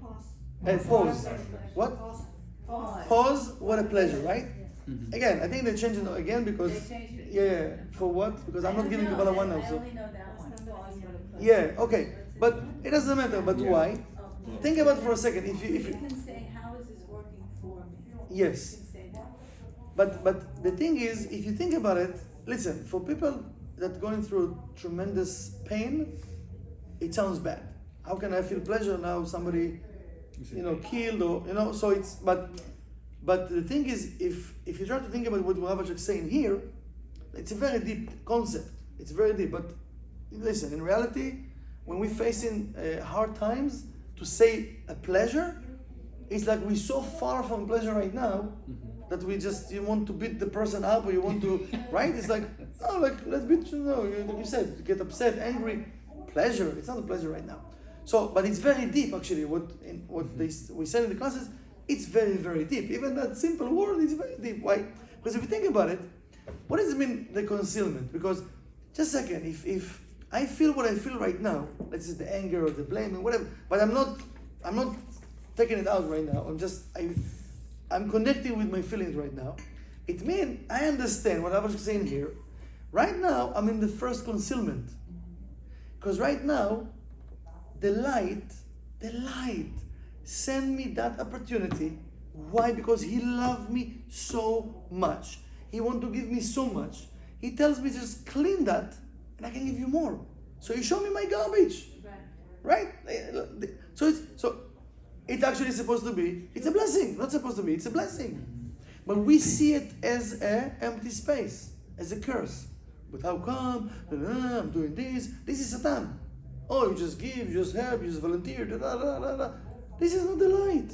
Pause.
Pause. What?
Pause.
Pause, what a pleasure, right?
Mhm.
Again, I think they changed it again because,
They changed it.
yeah, for what? Because I'm not giving Kabbalah one now,
I
so.
only know that one. Pause for the pleasure.
Yeah, okay, but it doesn't matter, but
Yeah.
why?
Oh.
Think about it for a second, if
You
you,
can say, how is this working for me?
yes.
You can say that.
But the thing is, if you think about it, listen, for people that are going through tremendous pain, it sounds bad. How can I feel pleasure now somebody, killed or, so it's, but the thing is, if you try to think about what Rav is saying here, it's a very deep concept. It's very deep, but listen, in reality, when we're facing hard times, to say a pleasure, it's like we're so far from pleasure right now, that you want to beat the person up, or you want to, right? It's like, let's beat, like you said, you get upset, angry. Pleasure, it's not a pleasure right now. So, but it's very deep actually, we said in the classes, it's very, very deep. Even that simple word is very deep. Why? Because if you think about it, what does it mean, the concealment? Because, just a second, if I feel what I feel right now, let's say the anger or the blame or whatever, but I'm not taking it out right now, I'm connecting with my feelings right now. It means I understand what I was saying here. Right now, I'm in the first concealment. Because right now, the light send me that opportunity. Why? Because he loved me so much. He want to give me so much. He tells me just clean that and I can give you more. So you show me my garbage,
Right.
right? So it actually is supposed to be. It's a blessing. Not supposed to be. It's a blessing. But we see it as an empty space, as a curse. But how come? I'm doing this. This is Satan. Oh, you just give, you just help, you just volunteer. Da, da, da, da, da. This is not the light.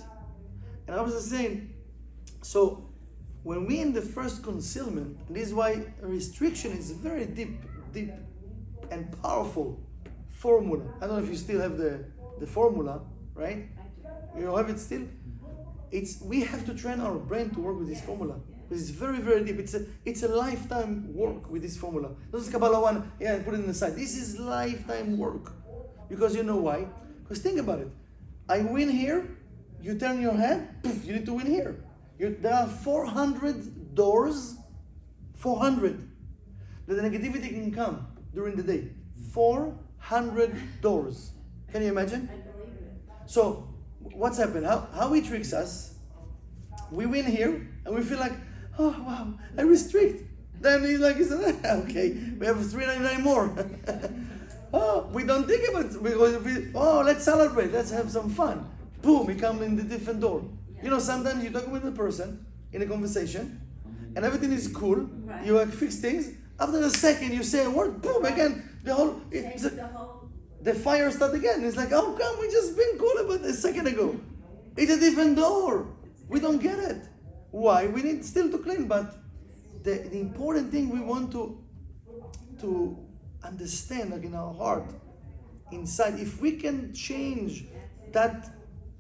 And I was just saying, so when we in the first concealment, this is why restriction is a very deep and powerful formula. I don't know if you still have the formula, right?
I do.
You have it still? We have to train our brain to work with this formula. Because it's very, very deep. It's a lifetime work with this formula. This is Kabbalah 1, and put it in the side. This is lifetime work. Because you know why? Because think about it. I win here, you turn your head, poof, you need to win here. There are 400 doors, 400, that the negativity can come during the day. 400 doors. Can you imagine?
I believe it.
So, what's happened? How he tricks us? We win here, and we feel like, oh wow, I restrict. Then he's like, okay, we have 399 more. Oh, we don't think about it because let's celebrate, let's have some fun. Boom, we come in the different door. You know, sometimes you talk with a person in a conversation, and everything is cool.
Right.
You like fix things. After a second, you say a word, boom, again,
Change the whole.
the fire start again. It's like, how come we just been cool about a second ago? It's a different door. We don't get it. Why? We need still to clean, but the important thing we want to understand, like in our heart, inside, if we can change that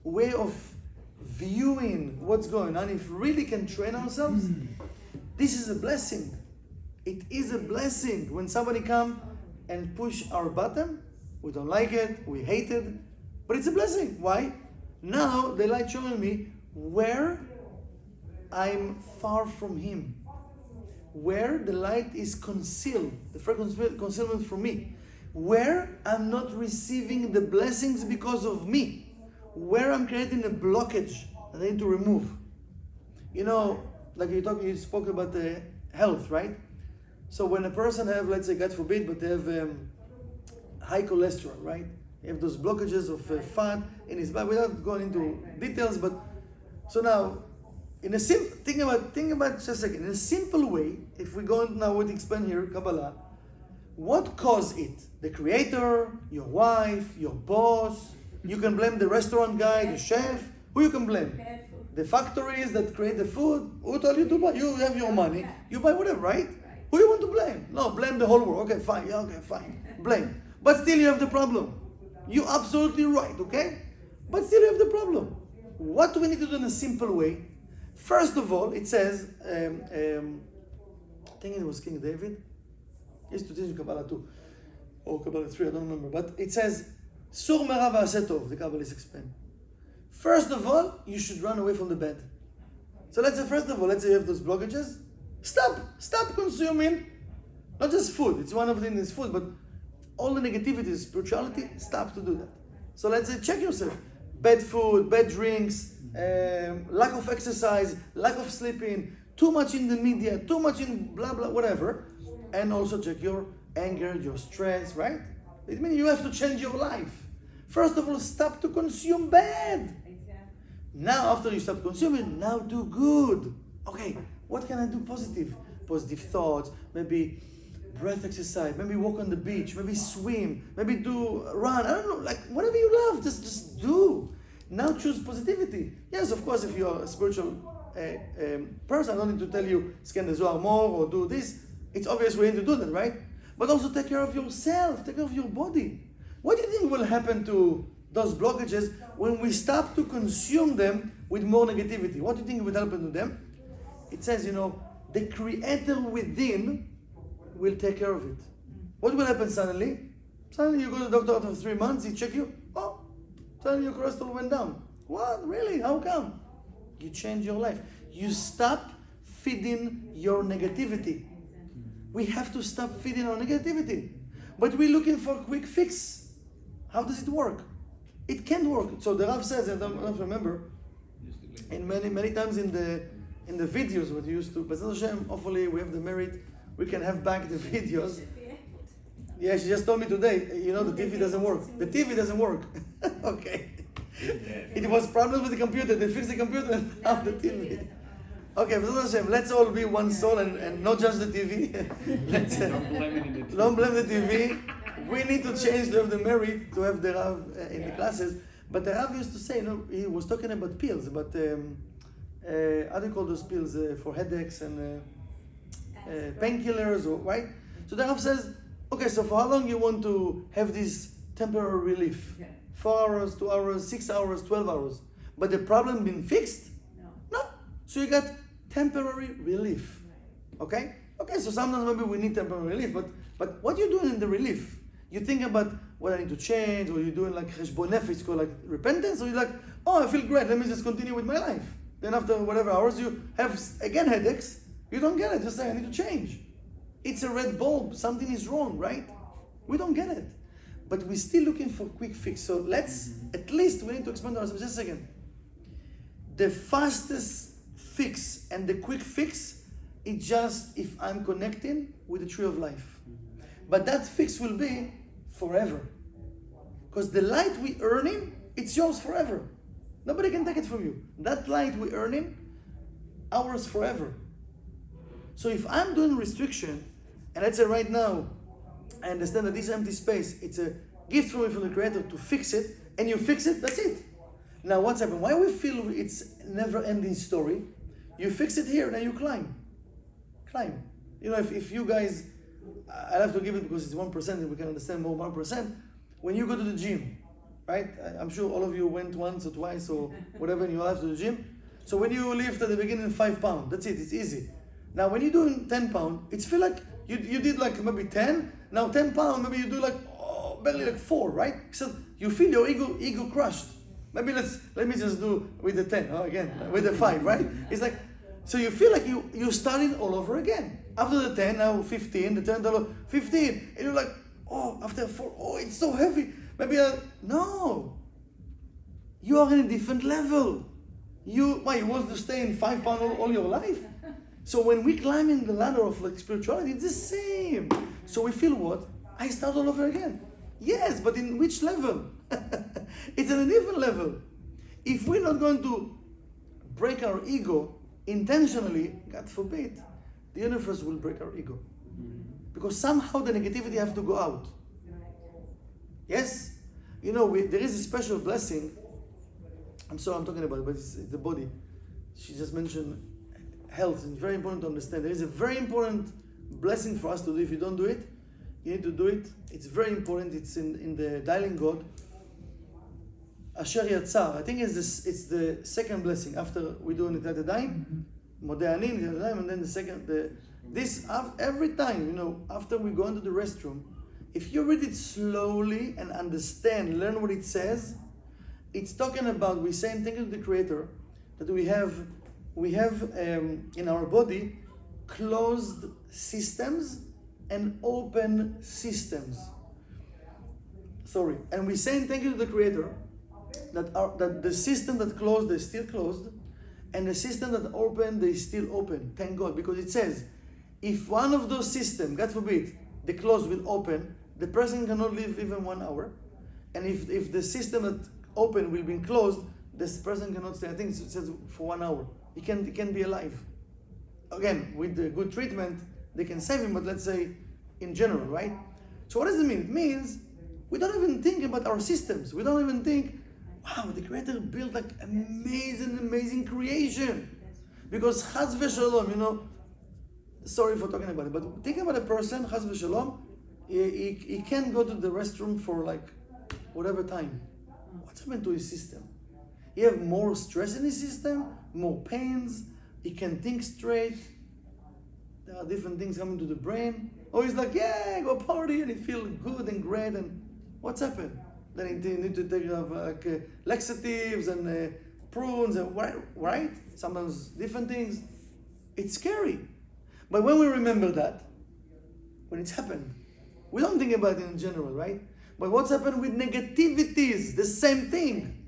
way of viewing what's going on, if we really can train ourselves, this is a blessing. It is a blessing when somebody come and push our button. We don't like it, we hate it, but it's a blessing. Why? Now the light showing me where I'm far from Him, where the light is concealed, the concealment from me, where I'm not receiving the blessings because of me, where I'm creating a blockage that I need to remove. You know, like you spoke about the health, right? So when a person have, let's say, God forbid, but they have high cholesterol, right? They have those blockages of fat in his body. Without going into details, but so now, in a think about just a second. In a simple way, if we go now what explain here, Kabbalah, what caused it? The creator, your wife, your boss. You can blame the restaurant guy, the chef. Who you can blame?
Bad food.
The factories that create the food. Who told you to buy? You have your money. You buy whatever, right?
Right.
Who you want to blame? No, blame the whole world. Okay, fine. Yeah, okay, fine. Blame. But still you have the problem. You're absolutely right, okay? But still you have the problem. What do we need to do in a simple way? First of all, it says, I think it was King David. He used to teach Kabbalah 2. Or Kabbalah 3, I don't remember. But it says, Sur mera v'aseh tov, the Kabbalists explain. First of all, you should run away from the bed. So let's say, first of all, let's say you have those blockages. Stop consuming, not just food. It's one of the things is food, but all the negativity, spirituality, stop to do that. So let's say, check yourself. Bad food, bad drinks, lack of exercise, lack of sleeping, too much in the media, too much in blah, blah, whatever. And also check your anger, your stress, right? It means you have to change your life. First of all, stop to consume bad.
Exactly.
Now, after you stop consuming, now do good. Okay, what can I do positive? Positive thoughts, maybe breath exercise, maybe walk on the beach, maybe swim, maybe run, I don't know, like whatever you love, just do. Now choose positivity. Yes, of course, if you're a spiritual person, I don't need to tell you scan the Zohar more or do this. It's obvious we need to do that, right? But also take care of yourself, take care of your body. What do you think will happen to those blockages when we stop to consume them with more negativity? What do you think will happen to them? It says, the creator within will take care of it. What will happen suddenly? Suddenly you go to the doctor after 3 months, he check you, suddenly your cholesterol went down. What? Really? How come? You change your life. You stop feeding your negativity. We have to stop feeding our negativity. But we're looking for a quick fix. How does it work? It can't work. So the Rav says, and I don't remember, and many times in the videos what you used to, but Hashem, hopefully we have the merit, we can have back the videos. Yeah, she just told me today, you know, the TV doesn't work. The TV doesn't work. Okay. It was problems with the computer. They fixed the computer and now the TV. Okay, let's all be one soul and not judge the TV. Let's,
Don't blame it in the TV.
don't blame the TV. We need to change the merit to have the Rav in the classes. But the Rav used to say, you know, he was talking about pills, but how do you call those pills for headaches and painkillers, or right? So the Rav says, okay, so for how long you want to have this temporary relief?
Yeah.
4 hours, 2 hours, 6 hours, 12 hours. But the problem been fixed?
No.
No. So you got temporary relief. Okay? Okay, so sometimes maybe we need temporary relief, but what you doing in the relief? You think about what I need to change, or you're doing like cheshbon nefesh, it's called like repentance, or you're like, oh, I feel great, let me just continue with my life. Then after whatever hours you have again headaches, you don't get it, just say I need to change. It's a red bulb, something is wrong, right? We don't get it. But we're still looking for quick fix. So let's, at least we need to expand ourselves just a second. The fastest fix and the quick fix is just if I'm connecting with the tree of life. But that fix will be forever. Because the light we earning, it's yours forever. Nobody can take it from you. That light we earning, ours forever. So if I'm doing restriction, and let's say right now, I understand that this empty space, it's a gift from me from the Creator to fix it, and you fix it, that's it. Now what's happened? Why we feel it's never-ending story? You fix it here, then you climb. Climb. You know, if you guys, I'll have to give it because it's 1%, and we can understand more 1%. When you go to the gym, right? I'm sure all of you went once or twice or whatever in your life to the gym. So when you lift at the beginning 5 pounds, that's it, it's easy. Now when you're doing 10 pounds, it's feel like you did like maybe 10, now 10 pounds, maybe you do like, oh, barely like 4, right? So you feel your ego crushed. Maybe let me just do with the 10, again, with the 5, right? It's like, so you feel like you're starting all over again. After the 10, now 15, the 10, 15, and you're like, oh, after 4, oh, it's so heavy. Maybe, no. You are in a different level. You want to stay in 5 pounds all your life? So when we climb in the ladder of like spirituality, it's the same. So we feel what? I start all over again. Yes, but in which level? It's at a different level. If we're not going to break our ego intentionally, God forbid, the universe will break our ego. Because somehow the negativity have to go out. Yes? You know, there is a special blessing. I'm sorry I'm talking about it, but it's the body. She just mentioned health. It's very important to understand. There is a very important blessing for us to do. If you don't do it, you need to do it. It's very important. It's in the dialing God. Asher Yatzar. I think it's the second blessing after we do Netilat Yadayim, Modeh Ani, Netilat Yadayim, and then the second. Every time, you know, after we go into the restroom, if you read it slowly and understand, learn what it says, it's talking about, we're saying, thank you to the Creator, that we have in our body closed systems and open systems. And we're saying thank you to the Creator that the system that closed, they're still closed, and the system that opened, they still open. Thank God, because it says, if one of those systems, God forbid, the closed will open, the person cannot live even 1 hour. And if the system that open will be closed, this person cannot stay. I think it says for 1 hour. He can be alive. Again, with the good treatment, they can save him, but let's say in general, right? So what does it mean? It means we don't even think about our systems. We don't even think, wow, the Creator built like amazing creation. Because Chas v'Shalom, you know, sorry for talking about it, but think about a person, Chas v'Shalom, he can't go to the restroom for like whatever time. What's happened to his system? He have more stress in his system, more pains, he can think straight, there are different things coming to the brain. Or he's like, yeah, go party, and he feel good and great, and what's happened? Then he need to take laxatives and prunes, and right? Sometimes different things. It's scary. But when we remember that, when it's happened, we don't think about it in general, right? But what's happened with negativities, the same thing.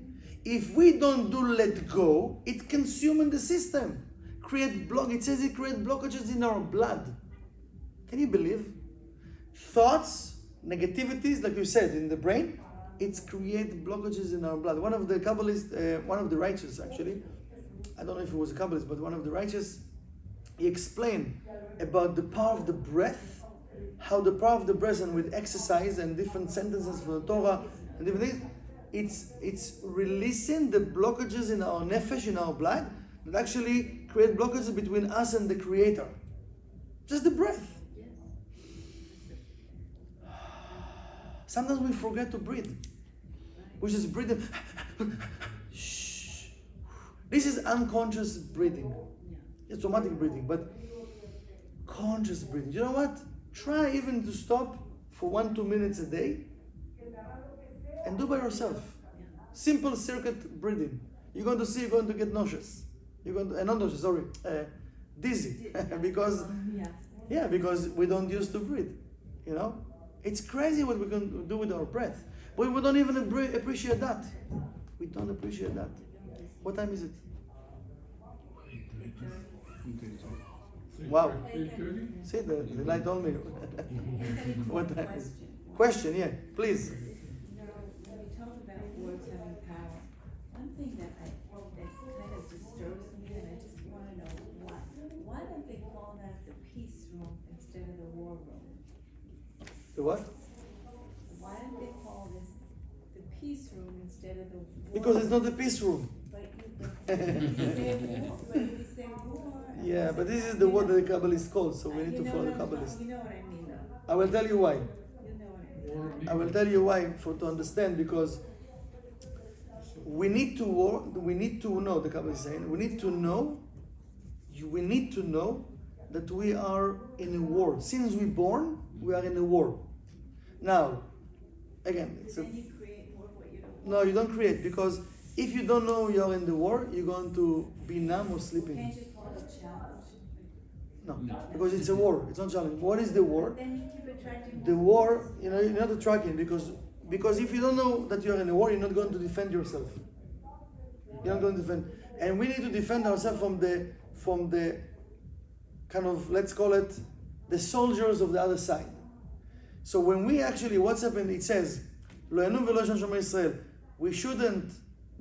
If we don't do let go, it consumes the system. It says it creates blockages in our blood. Can you believe? Thoughts negativities, like you said, in the brain, it's create blockages in our blood. One of the Kabbalists, one of the righteous actually, I don't know if it was a Kabbalist, but one of the righteous, he explained about the power of the breath, how the power of the breath, and with exercise and different sentences from the Torah and different things, it's releasing the blockages in our nefesh, in our blood, that actually create blockages between us and the Creator. Just the breath. Sometimes we forget to breathe. We just breathe. Shh. This is unconscious breathing. It's automatic breathing, but conscious breathing. You know what? Try even to stop for 1-2 minutes a day and do by yourself. Simple circuit breathing. You're going to see you're going to get nauseous. You're going to, not nauseous, sorry, dizzy. because we don't used to breathe. You know? It's crazy what we can do with our breath. But we don't even appreciate that. We don't appreciate that. What time is it? Wow.
8:30?
See, the light on me. What time is it? Question, yeah, please.
When we talk about words having power, one thing that kind of disturbs me, and I just want to know why don't they call that the peace room instead of the war room?
The what?
Why don't they call this the peace room instead of the war?
Because it's not the peace room.
But you say war.
Yeah, but this is the word that the Kabbalist calls, so we need to follow the Kabbalist.
You know what I mean, though.
I will tell you why.
You know what I mean.
War of
I will tell you why to understand, because we need to know, the Kabbalah is saying, we need to know that we are in a war. Since we're born, we are in a war. Now, again,
But then you create more of what you don't want.
no, you don't create, because if you don't know you're in the war, you're going to be numb or sleeping.
Can't you call it a challenge?
No, because it's a war. It's not challenge. What is the war?
Then you keep attracting
The
more
war, you're not attracting, because if you don't know that you're in a war, you're not going to defend yourself. You're not going to defend, and we need to defend ourselves from the kind of, let's call it, the soldiers of the other side. So when we actually, what's happened? It says, "Lo yanum v'lo yashan shomer Yisrael." We shouldn't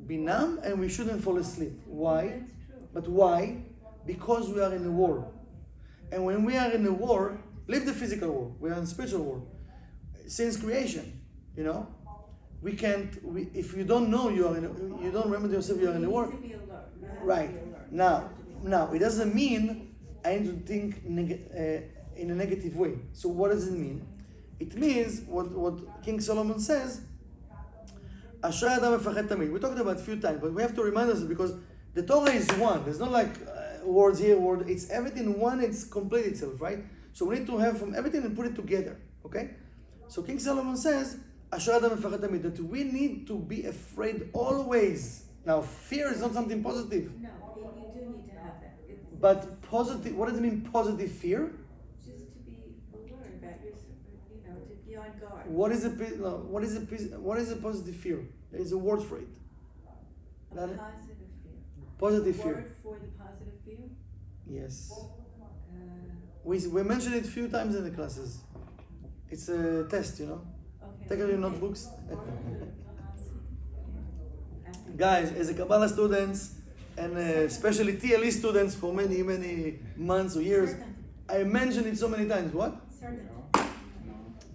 be numb and we shouldn't fall asleep. Why?
That's true.
But why? Because we are in a war. And when we are in a war, leave the physical war, we are in spiritual war. Since creation, if you don't know you don't remember yourself you are in a war.
You need to be alert. You have to
Right.
be alert.
Now, it doesn't mean I need to think in a negative way. So what does it mean? It means what King Solomon says, "Ashrei adam mefachad tamid." We talked about it a few times, but we have to remind ourselves, because the Torah is one. There's not like words here, it's everything one, it's complete itself, right? So we need to have from everything and put it together, okay? So King Solomon says, "Ashrei adam mefachad tamid," that we need to be afraid always. Now, fear is not something positive,
No, you do need to have that. It's
but positive. What does it mean, positive fear?
just to be alert about your, to be on guard.
What is a positive fear? There is a word for it.
A
That-
positive fear.
Positive
A
fear.
word for the positive fear?
Yes.
Uh,
We mentioned it a few times in the classes. It's a test,
okay.
Take out your notebooks.
Word for the positive fear.
Guys, as a Kabbalah students, and especially TLE students for many, many months or years, I mentioned it so many times. What?
Certainty.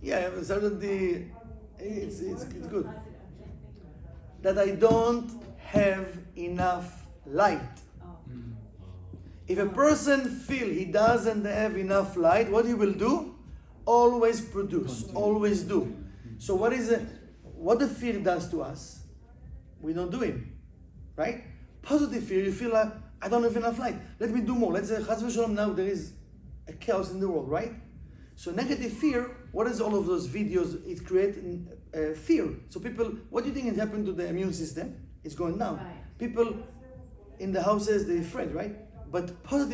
Yeah, certainty. It's good.
Positive.
That I don't have enough light.
Oh.
If a person feel he doesn't have enough light, what he will do? Always produce, always do. So what the fear does to us, we don't do it, right? Positive fear, you feel like, I don't have enough light. Let me do more. Let's say, Chas v'shalom, now there is a chaos in the world, right? So negative fear, what is all of those videos? It creates fear. So people, what do you think has happened to the immune system? It's going down.
Right.
People in the houses, they're afraid, right? But positive